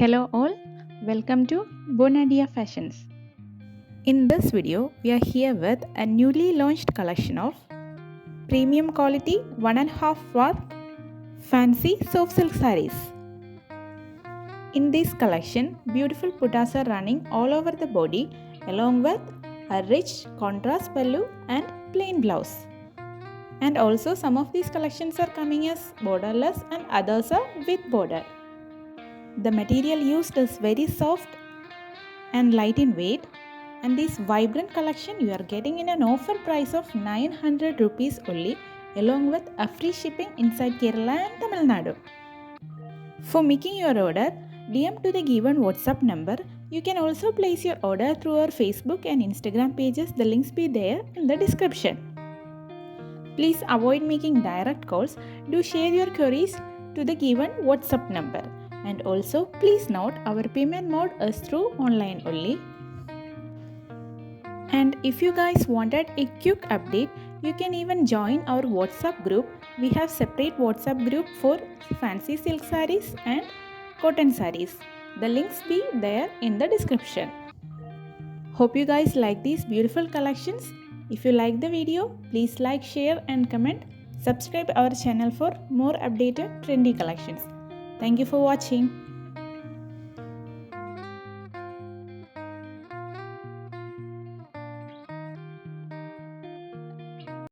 Hello all, welcome to bonadeafashions. In this video, we are here with a newly launched collection of premium quality 1.5 worth fancy soft silk sarees. In this collection, beautiful buttas are running all over the body along with a rich contrast pallu and plain blouse. And also some of these collections are coming as borderless and others are with border. The material used is very soft and light in weight, and this vibrant collection you are getting in an offer price of 900 rupees only, along with a free shipping inside Kerala and Tamilnadu. For making your order, DM to the given WhatsApp number. You can also place your order through our Facebook and Instagram pages. The links be there in the description. Please avoid making direct calls. Do share your queries to the given WhatsApp number. And also, please note our payment mode is through online only. And if you guys wanted a quick update, you can even join our WhatsApp group. We have separate WhatsApp group for fancy silk sarees and cotton sarees. The links be there in the description. Hope you guys like these beautiful collections. If you like the video, please like, share and comment. Subscribe our channel for more updated trendy collections. Thank you for watching.